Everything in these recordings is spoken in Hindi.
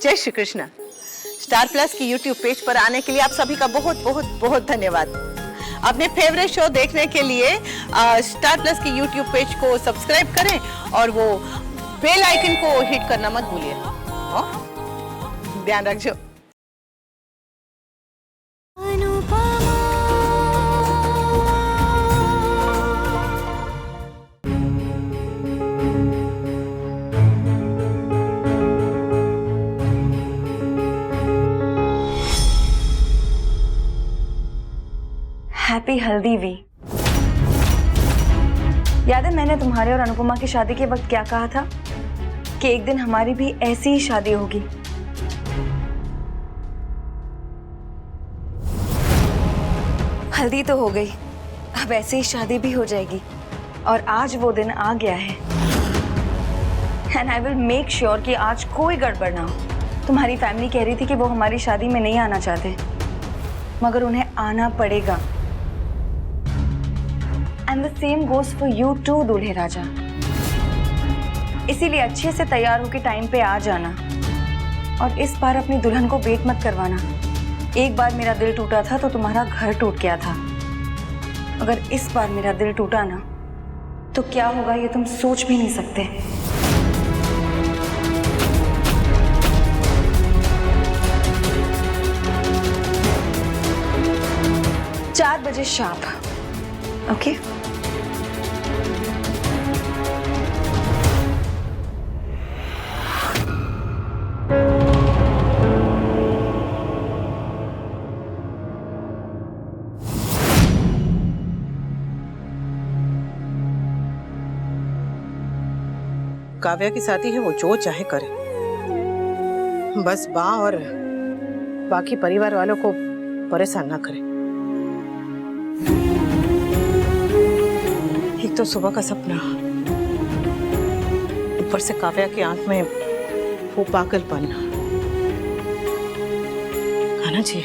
जय श्री कृष्ण। स्टार प्लस की यूट्यूब पेज पर आने के लिए आप सभी का बहुत बहुत बहुत धन्यवाद। अपने फेवरेट शो देखने के लिए स्टार प्लस की यूट्यूब पेज को सब्सक्राइब करें और वो बेल आइकन को हिट करना मत भूलिए। ध्यान रखिए। हैप्पी हल्दी वी। याद है मैंने तुम्हारे और अनुपमा की शादी के वक्त क्या कहा था कि एक दिन हमारी भी ऐसी ही शादी होगी। हल्दी तो हो गई, अब ऐसे ही शादी भी हो जाएगी और आज वो दिन आ गया है। And I will make sure कि आज कोई गड़बड़ ना हो। तुम्हारी फैमिली कह रही थी कि वो हमारी शादी में नहीं आना चाहते, मगर उन्हें आना पड़ेगा। And the same goes for you too, दूल्हे राजा। इसीलिए अच्छे से तैयार होकर टाइम पे आ जाना और इस बार अपनी दुल्हन को वेट मत करवाना। एक बार मेरा दिल टूटा था तो तुम्हारा घर टूट गया था। अगर इस बार मेरा दिल टूटा ना तो क्या होगा ये तुम सोच भी नहीं सकते। चार बजे शाम, ओके? काव्या की शादी है, वो जो चाहे करे, बस बा और बाकी परिवार वालों को परेशान ना करे। एक तो सुबह का सपना, ऊपर से काव्या की आंख में वो पागलपन। खाना जी,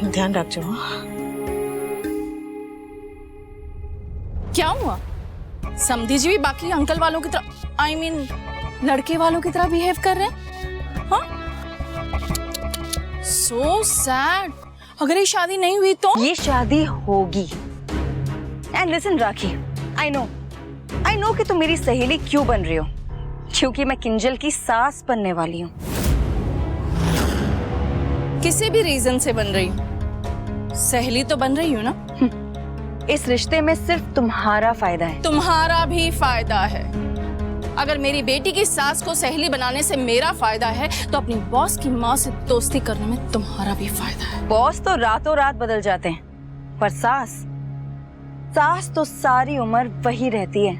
ध्यान रखो। क्या हुआ? समधी जी भी बाकी अंकल वालों की तरह, I mean, लड़के वालों की तरह बिहेव कर रहे हैं। हाँ? So sad। अगर ये शादी नहीं हुई तो? ये शादी होगी। And listen rakhi, I know कि तुम मेरी सहेली क्यों बन रही हो, क्योंकि मैं किंजल की सास बनने वाली हूँ। किसी भी रीजन से बन रही हूँ, सहेली तो बन रही हूँ ना। इस रिश्ते में सिर्फ तुम्हारा फायदा है। तुम्हारा भी फायदा है। अगर मेरी बेटी की सास को सहेली बनाने से मेरा फायदा है तो अपनी बॉस की माँ से दोस्ती करने में तुम्हारा भी फायदा है। बॉस तो रातों रात बदल जाते हैं, पर सास तो सारी उम्र वही रहती है।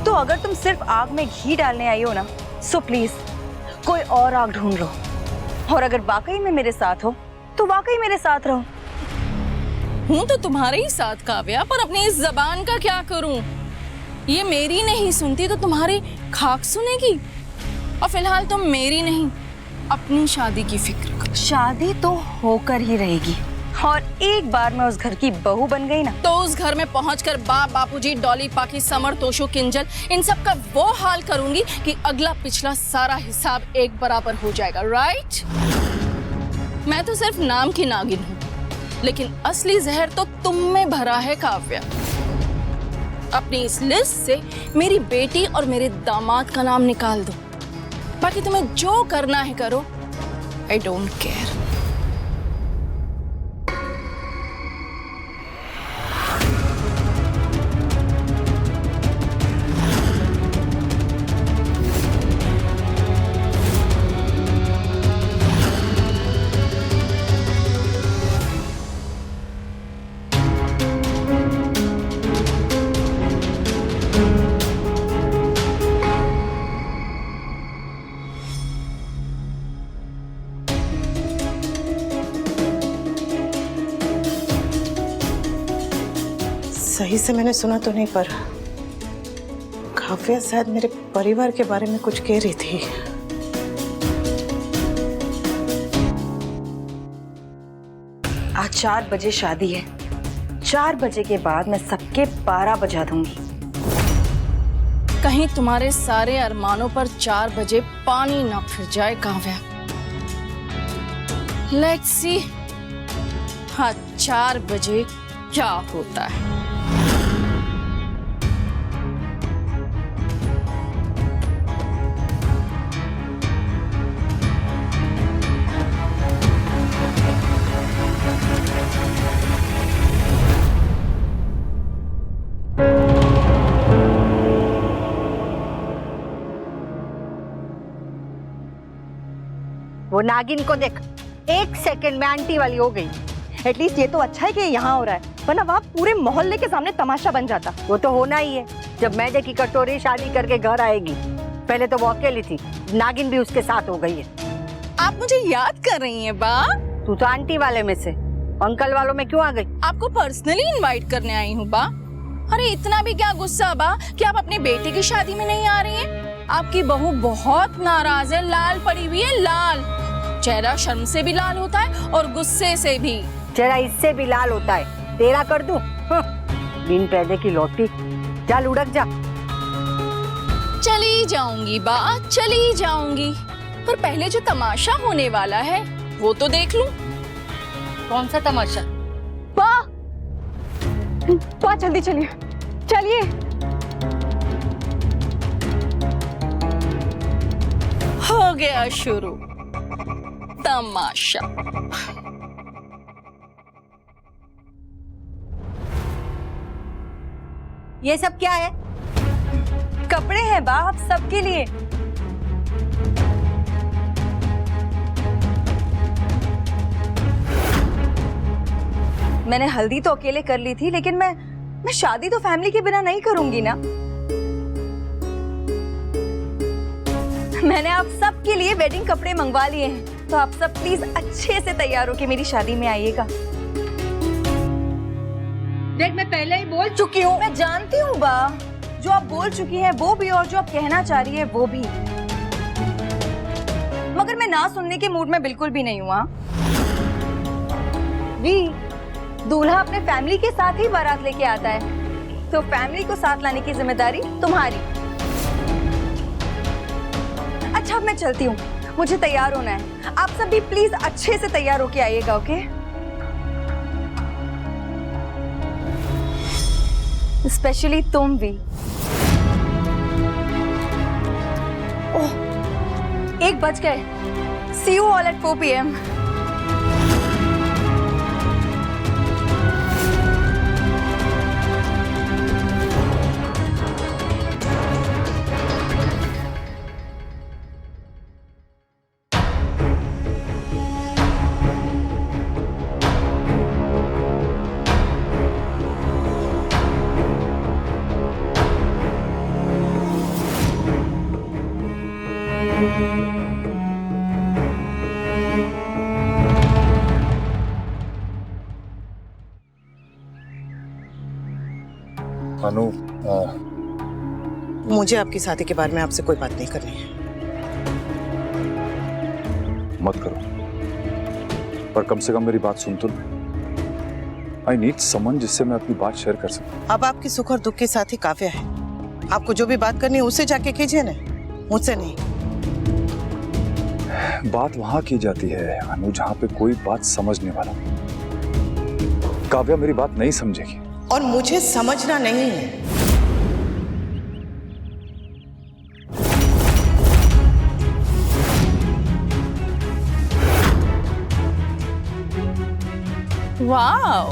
तो अगर तुम सिर्फ आग में घी डालने आई हो ना, सो प्लीज कोई और आग ढूंढ लो। और अगर वाकई में मेरे साथ हो तो वाकई मेरे साथ रहो। हूँ तो तुम्हारे ही साथ काव्या, पर अपनी इस जबान का क्या करूं? ये मेरी नहीं सुनती तो तुम्हारी खाक सुनेगी। और फिलहाल तुम मेरी नहीं, अपनी शादी की फिक्र करो। शादी तो होकर ही रहेगी, और एक बार मैं उस घर की बहू बन गई ना, तो उस घर में पहुंचकर बाप, बापूजी, डॉली, पाकी, समर, तोशो, किंजल, इन सब का वो हाल करूंगी कि अगला पिछला सारा हिसाब एक बराबर हो जाएगा। राइट? मैं तो सिर्फ नाम की नागिन हूँ, लेकिन असली जहर तो तुम में भरा है काव्या। अपनी इस लिस्ट से मेरी बेटी और मेरे दामाद का नाम निकाल दो, बाकी तुम्हें जो करना है करो। I don't care. सही से मैंने सुना तो नहीं, पर काव्या शायद मेरे परिवार के बारे में कुछ कह रही थी। आज 4 बजे शादी है। 4 बजे के बाद मैं सबके 12 बजा दूंगी। कहीं तुम्हारे सारे अरमानों पर 4 बजे पानी ना फिर जाए काव्या। लेट्स सी हाँ 4 बजे क्या होता है। वो नागिन को देख, 1 सेकंड में आंटी वाली हो गई। एटलीस्ट ये तो अच्छा है कि यहाँ हो रहा है, वरना वहाँ पूरे मोहल्ले के सामने तमाशा बन जाता। वो तो होना ही है। जब मैदे की कटोरी शादी करके घर आएगी, पहले तो वो अकेली थी, नागिन भी उसके साथ हो गई है। आप मुझे याद कर रही हैं बा? तू तो आंटी वाले में से अंकल वालों में क्यों आ गई? आपको पर्सनली इनवाइट करने आई हूँ बा। अरे इतना भी क्या गुस्सा बा कि आप अपने बेटे की शादी में नहीं आ रही हैं? आपकी बहू बहुत नाराज है, लाल पड़ी हुई है, लाल। चेहरा शर्म से भी लाल होता है और गुस्से से भी। चेहरा इससे भी लाल होता है, तेरा कर दूं? बिन पैदे की लौटी, जा लुढ़क जा। चली जाऊंगी बा, चली जाऊंगी, पर पहले जो तमाशा होने वाला है वो तो देख लूं। कौन सा तमाशा? पा जल्दी चलिए, चलिए। हो गया शुरू तमाशा। ये सब क्या है? कपड़े हैं बा आप सबके लिए। मैंने हल्दी तो अकेले कर ली थी, लेकिन मैं शादी तो फैमिली के बिना नहीं करूंगी ना। मैंने आप सबके लिए वेडिंग कपड़े मंगवा लिए हैं, तो आप सब प्लीज अच्छे से तैयार होके मेरी शादी में आइएगा। देख, मैं पहले ही बोल चुकी हूँ। मैं जानती हूँ बा, जो आप बोल चुकी हैं वो भी और जो आप कहना चाह रही है वो भी, मगर मैं ना सुनने के मूड में बिल्कुल भी नहीं हुआ। दूल्हा अपने फैमिली के साथ ही बारात लेके आता है, तो फैमिली को साथ लाने की जिम्मेदारी तुम्हारी। अच्छा अब मैं चलती हूँ, मुझे तैयार होना है। आप सब भी प्लीज अच्छे से तैयार होके आइएगा, ओके? स्पेशली तुम भी। ओह, 1 बज गए। See you all at 4 PM. अनु, मुझे आपकी शादी के बारे में आपसे कोई बात नहीं करनी है। मत करो, पर कम से कम मेरी बात सुन तो। आई नीड समवन जिससे मैं अपनी बात शेयर कर सकूं। अब आपकी सुख और दुख के साथ ही काव्या है। आपको जो भी बात करनी है उससे जाके कीजिए ना, मुझसे नहीं। बात वहां की जाती है अनु, जहां पे कोई बात समझने वाला। काव्या मेरी बात नहीं समझेगी और मुझे समझना नहीं है। वाओ,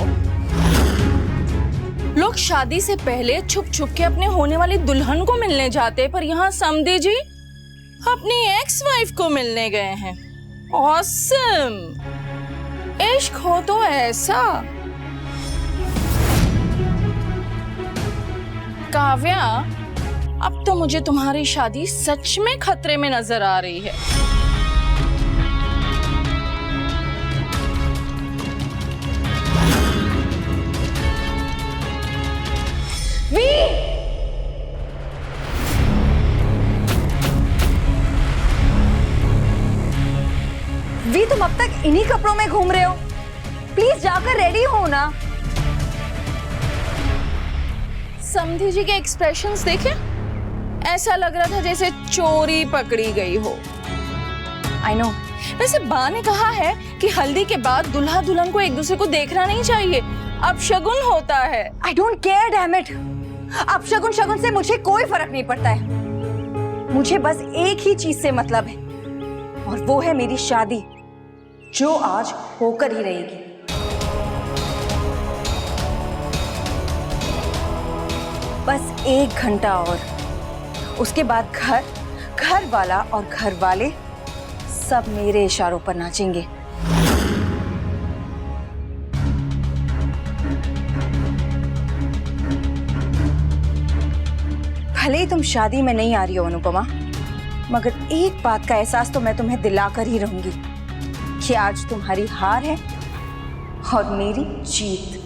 लोग शादी से पहले छुप छुप के अपने होने वाली दुल्हन को मिलने जाते, पर यहाँ समधी जी अपनी एक्स वाइफ को मिलने गए हैं। ऑसम! इश्क हो तो ऐसा। काव्या, अब तो मुझे तुम्हारी शादी सच में खतरे में नजर आ रही है। वी तुम अब तक इन्हीं कपड़ों में घूम रहे हो? प्लीज जाकर रेडी हो ना। समधी जी के एक्सप्रेशंस देखे, ऐसा लग रहा था जैसे चोरी पकड़ी गई हो। I know. वैसे बा ने कहा है कि हल्दी के बाद दुल्हा दुल्हन को एक दूसरे को देखना नहीं चाहिए, अब शगुन होता है। I don't care damn it. अब शगुन शगुन से मुझे कोई फर्क नहीं पड़ता है। मुझे बस एक ही चीज से मतलब है, और वो है मेरी शादी, जो आज होकर ही रहेगी। बस 1 घंटा और, उसके बाद घर वाला और घर वाले सब मेरे इशारों पर नाचेंगे। भले ही तुम शादी में नहीं आ रही हो अनुपमा, मगर एक बात का एहसास तो मैं तुम्हें दिलाकर ही रहूंगी कि आज तुम्हारी हार है और मेरी जीत।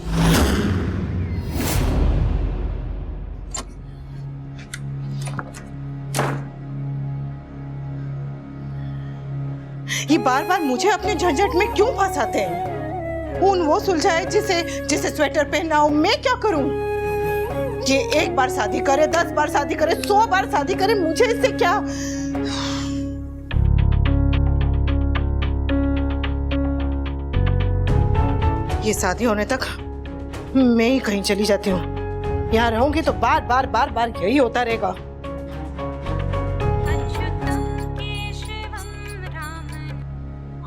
ये बार बार मुझे अपने झंझट में क्यों फंसाते हैं? ऊन वो सुलझाए जिसे स्वेटर पहनना हो, मैं क्या करूं? ये 1 बार शादी करे, 10 बार शादी करे, 100 बार शादी करे, मुझे इससे क्या? ये शादी होने तक मैं ही कहीं चली जाती हूँ। यहाँ रहूंगी तो बार बार यही होता रहेगा।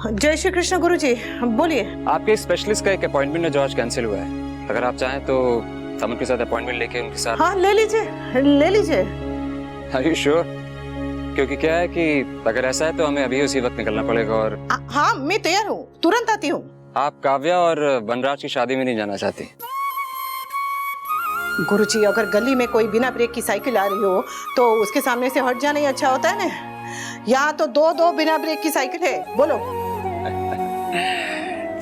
जय श्री कृष्ण गुरुजी, बोलिए। आपके स्पेशलिस्ट का एक अपॉइंटमेंट है जो आज कैंसिल हुआ है। अगर आप चाहें तो हम उनके साथ अपॉइंटमेंट लेके उनके साथ। हाँ, ले लीजिए। Are you sure? क्योंकि क्या है कि अगर ऐसा है तो हमें अभी उसी वक्त निकलना पड़ेगा। और हाँ, मैं तैयार हूँ, तुरंत आती हूँ। आप काव्या और वनराज की शादी में नहीं जाना चाहती? गुरुजी, अगर गली में कोई बिना ब्रेक की साइकिल आ रही हो तो उसके सामने से हट जाना ही अच्छा होता है ना। यहाँ तो दो बिना ब्रेक की साइकिल है। बोलो।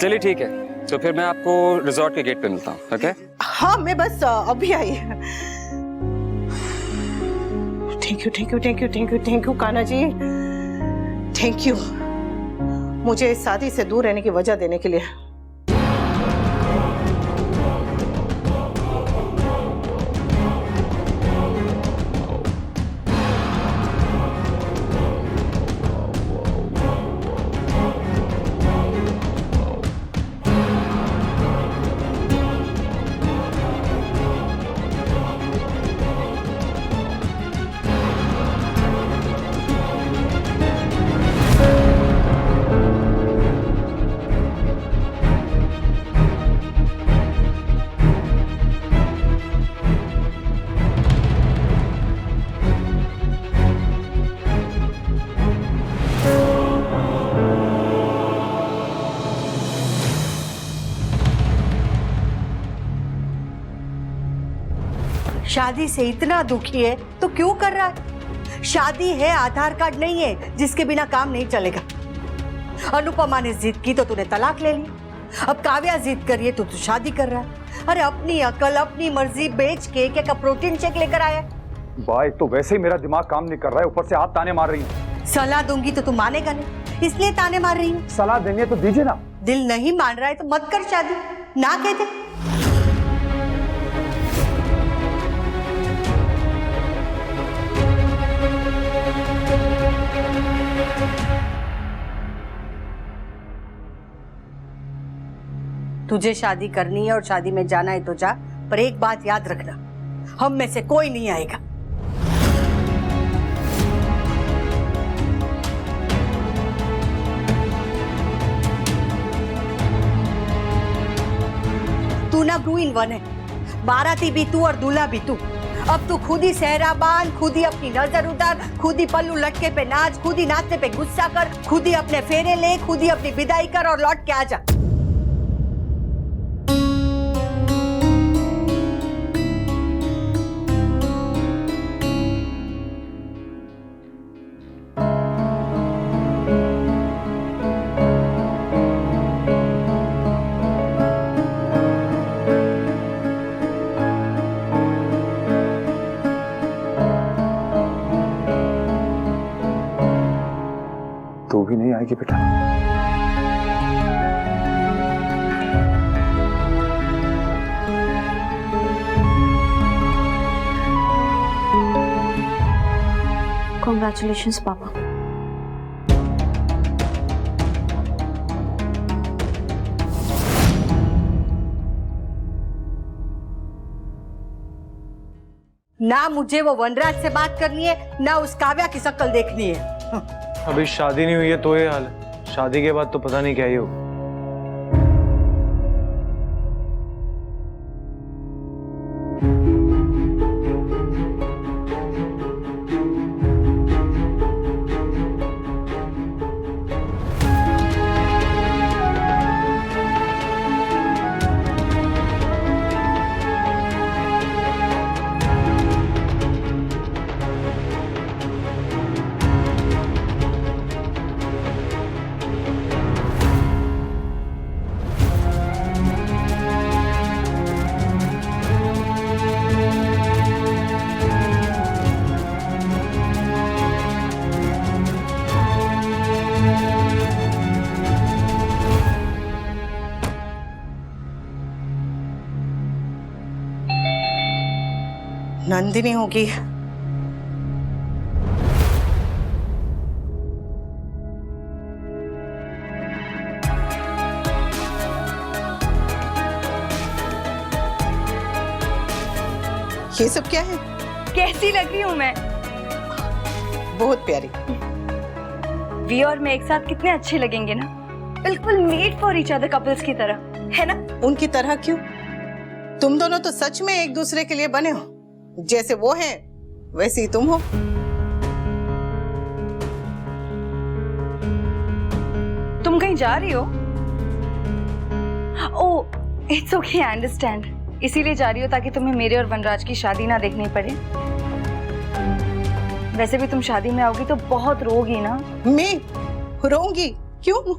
चलिए ठीक है, तो फिर मैं आपको रिजॉर्ट के गेट पे मिलता हूँ। ओके? हाँ, मैं बस अभी आई। Thank you Kanha ji, thank you मुझे इस शादी से दूर रहने की वजह देने के लिए। शादी से इतना दुखी है तो क्यों कर रहा है? शादी है, आधार कार्ड नहीं है जिसके बिना काम नहीं चलेगा। अनुपमा ने जिद की तो तूने तलाक ले ली, अब काव्या जिद कर रही है तो तू शादी कर रहा है। अरे अपनी अकल अपनी मर्जी बेच के क्या प्रोटीन शेक लेकर आया? एक तो वैसे ही मेरा दिमाग काम नहीं कर रहा है, ऊपर से आप ताने मार रही हैं। सलाह दूंगी तो तू मानेगा नहीं, इसलिए ताने मार रही हूँ। सलाह देंगे तो दीजिए ना। दिल नहीं मान रहा है तो मत कर शादी, ना कहते। तुझे शादी करनी है और शादी में जाना है तो जा, पर एक बात याद रखना, हम में से कोई नहीं आएगा। तू ना 2 in 1 है, बाराती भी तू और दूल्हा भी तू। अब तू खुद ही सहरा बांध, खुद ही अपनी नजर उतार, खुद ही पल्लू लटके पे नाच, खुद ही नाचने पे गुस्सा कर, खुद ही अपने फेरे ले, खुद ही अपनी विदाई कर और लौट के आ जा। तू भी नहीं आएगी बेटा? कॉन्ग्रेचुलेशंस पापा। ना मुझे वो वनराज से बात करनी है, ना उस काव्या की शक्ल देखनी है। अभी शादी नहीं हुई है तो ये हाल है, शादी के बाद तो पता नहीं क्या ही होगा। नंदिनी होगी। ये सब क्या है? कैसी लग रही हूँ मैं? बहुत प्यारी। वी और मैं एक साथ कितने अच्छे लगेंगे ना, बिल्कुल made for each other couples की तरह, है ना? उनकी तरह क्यों? तुम दोनों तो सच में एक दूसरे के लिए बने हो। जैसे वो है वैसे ही तुम हो। तुम कहीं जा रही हो? ओह, इट्स ओके, आई अंडरस्टैंड। इसीलिए जा रही हो ताकि तुम्हें मेरे और वनराज की शादी ना देखनी पड़े। वैसे भी तुम शादी में आओगी तो बहुत रोगी ना। मैं रोऊंगी? क्यों?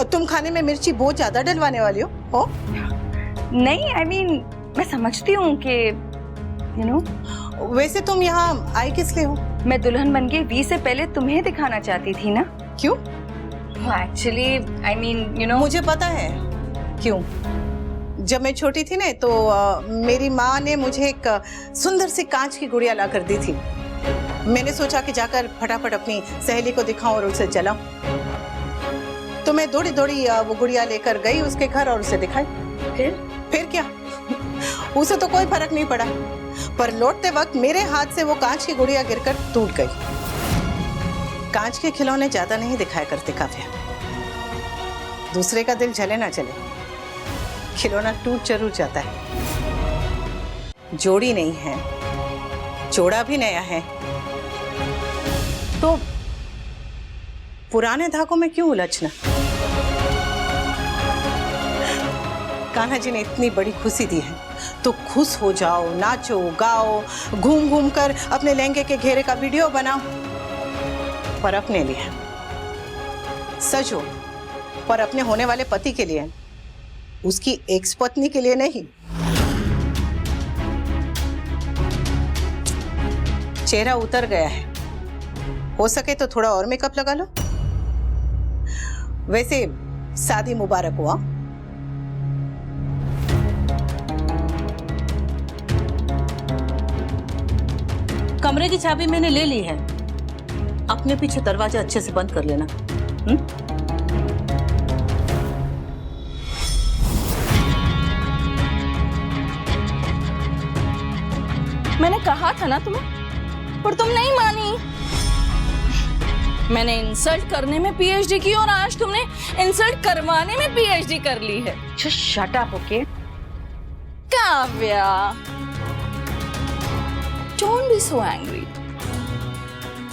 तुम खाने में मिर्ची बहुत ज्यादा डलवाने वाली हो? नहीं, आई मीन मैं समझती हूँ कि यू नो। वैसे तुम यहाँ आई किस लिए हो? मैं दुल्हन बनके वी से पहले तुम्हें दिखाना चाहती थी ना। क्यों? Actually I mean you know. मुझे पता है क्यों। जब मैं छोटी थी ना तो मेरी माँ ने मुझे एक सुंदर सी कांच की गुड़िया ला कर दी थी। मैंने सोचा कि जाकर फटाफट अपनी सहेली को दिखाऊं और उसे जलाऊं। तो मैं दौड़ी दौड़ी वो गुड़िया लेकर गई उसके घर और उसे दिखाई। फिर क्या? उसे तो कोई फर्क नहीं पड़ा, पर लौटते वक्त मेरे हाथ से वो कांच की गुड़िया गिरकर टूट गई। कांच के खिलौने ज्यादा नहीं दिखाया करते काव्या। दूसरे का दिल जले ना जले, खिलौना टूट जरूर जाता है। जोड़ी नहीं है, जोड़ा भी नया है, तो पुराने धागों में क्यों उलझना? कान्हा जी ने इतनी बड़ी खुशी दी है तो खुश हो जाओ, नाचो गाओ, घूम घूम कर अपने लहंगे के घेरे का वीडियो बनाओ। पर अपने लिए सजो, पर अपने होने वाले पति के लिए, उसकी एक्स पत्नी के लिए नहीं। चेहरा उतर गया है, हो सके तो थोड़ा और मेकअप लगा लो। वैसे शादी मुबारक हुआ। कमरे की चाबी मैंने ले ली है, अपने पीछे दरवाजा अच्छे से बंद कर लेना। मैंने कहा था ना तुम्हें, पर तुम नहीं मानी। मैंने इंसल्ट करने में पीएचडी की और आज तुमने इंसल्ट करवाने में पीएचडी कर ली है। Just shut up, okay? Kavya, don't be so angry.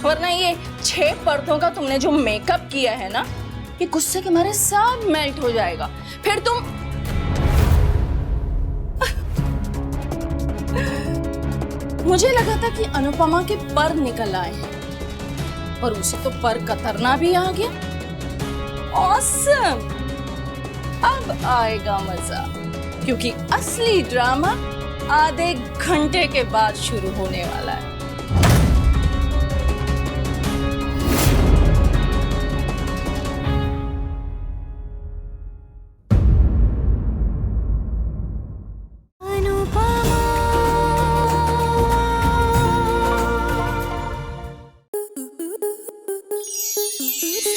वरना ये 6 पर्दों का तुमने जो मेकअप किया है ना, ये गुस्से के मारे सब मेल्ट हो जाएगा। फिर तुम मुझे लगा था कि अनुपमा के पर निकल आए हैं, और उसे तो पर कतरना भी आ गया। ऑसम! अब आएगा मजा, क्योंकि असली ड्रामा आधे घंटे के बाद शुरू होने वाला है।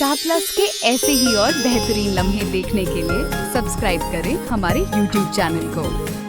स्टार प्लस के ऐसे ही और बेहतरीन लम्हे देखने के लिए सब्सक्राइब करें हमारे YouTube चैनल को।